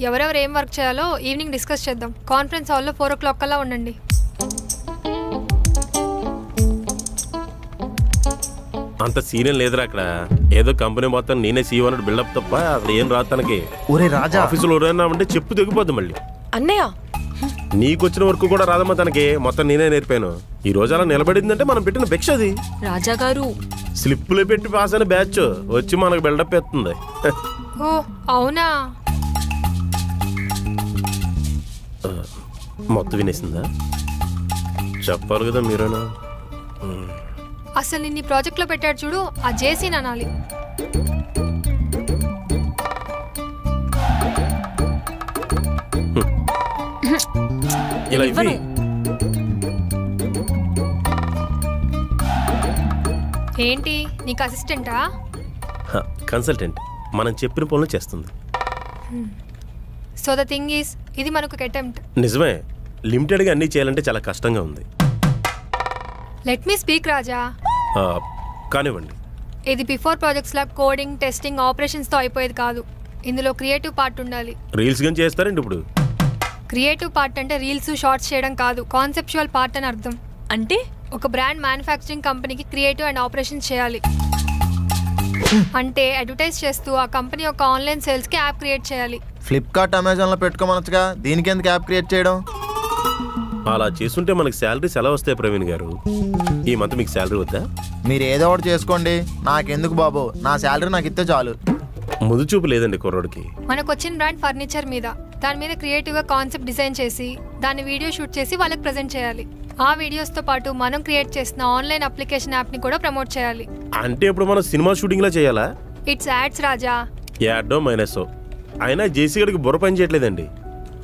ఎవరెవరు ఏం వర్క్ చేయాలో ఈవినింగ్ డిస్కస్ చేద్దాం. కాన్ఫరెన్స్ హాల్లో 4 o'clock కల్లా ఉండండి. అంత సీనియర్ లేదురా అక్కడ. ఏదో కంపెనీ మొత్తం నేనే సీఈఓ అన్నట్టు బిల్డప్ తప్ప అసలు ఏం రాదు తనకి. ఆఫీసులో ఎవరైనా చెప్పు తెగిపోద్ది మళ్ళీ. అన్నయ్య నీకొచ్చిన వర్క్ కూడా రాదమ్మా తనకి, మొత్తం నేనే నేర్పాను. ఈ రోజు అలా నిలబడిందంటే మనం పెట్టిన భిక్ష అది. రాజా గారు స్లిప్పులు పెట్టి పాస్ అయిన బ్యాచ్ వచ్చి మనకు బిల్డప్ ఎత్తుంది. ఓ అవునా? మొత్తం వినేసిందా? చెప్పాలి కదా మీరేనా. అసలు నిన్ను ప్రాజెక్ట్లో పెట్టాడు చూడు, ఆ జేసీ అనాలి. ఇలా ఏంటి నీకు అసిస్టెంటా? కన్సల్టెంట్, మనం చెప్పిన పనులు చేస్తుంది. సో ద థింగ్ ఈస్, ఇది మనకు అటెంప్ట్. నిజమే, లిమిటెడ్గా అన్నీ చేయాలంటే చాలా కష్టంగా ఉంది. లెట్ మీ స్పీక్ రాజా. కానివ్వండి. ఇది బిఫోర్ ప్రాజెక్ట్స్ లా కోడింగ్, టెస్టింగ్, ఆపరేషన్స్తో అయిపోయేది కాదు. ఇందులో క్రియేటివ్ పార్ట్ ఉండాలి. రీల్స్ కానీ చేస్తారండి ఇప్పుడు? క్రియేటివ్ పార్ట్ అంటే రీల్స్, షార్ట్స్ చేయడం కాదు, కాన్సెప్చువల్ పార్ట్ అని అర్థం. అంటే ఒక బ్రాండ్ మ్యానుఫ్యాక్చరింగ్ కంపెనీకి క్రియేటివ్ అండ్ ఆపరేషన్స్ చేయాలి. అంటే అడ్వర్టైజ్ చేస్తూ ఆ కంపెనీ యొక్క ఆన్లైన్ సేల్స్కి యాప్ క్రియేట్ చేయాలి. ఫ్లిప్కార్ట్, అమెజాన్లో పెట్టుకోమనొచ్చుగా, దీనికి ఎందుకు యాప్ క్రియేట్ చేయడం? అలా చేస్తుంటే మనకి శాలరీస్ ఎలా వస్తాయి ప్రవీణ్ గారు? ఈ మంత్ మీకు శాలరీ వద్దా? మీరు ఏదో ఒకటి చేసుకోండి, నాకెందుకు బాబు, నా శాలరీ నాకు ఇస్తే చాలు. ముందు చూపు లేదండి కుర్రోడికి. మనకు వచ్చిన బ్రాండ్ ఫర్నిచర్ మీద, దాని మీద క్రియేటివ్గా కాన్సెప్ట్ డిజైన్ చేసి దాన్ని వీడియో షూట్ చేసి వాళ్ళకి ప్రజెంట్ చేయాలి. ఆ వీడియోస్తో పాటు మనం క్రియేట్ చేసిన ఆన్లైన్ అప్లికేషన్ యాప్ని కూడా ప్రమోట్ చేయాలి. అంటే ఇప్పుడు మనం సినిమా షూటింగ్లా చేయాలా? ఇట్స్ యాడ్స్ రాజా. యాడో మైనస్. అయినా జేసీ గడికి బుర్ర పని చేయట్లేదండి.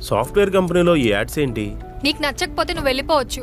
సాఫ్ట్వేర్ కంపెనీలో ఈ యాడ్స్ ఏంటి? నీకు నచ్చకపోతే నువ్వు వెళ్ళిపోవచ్చు.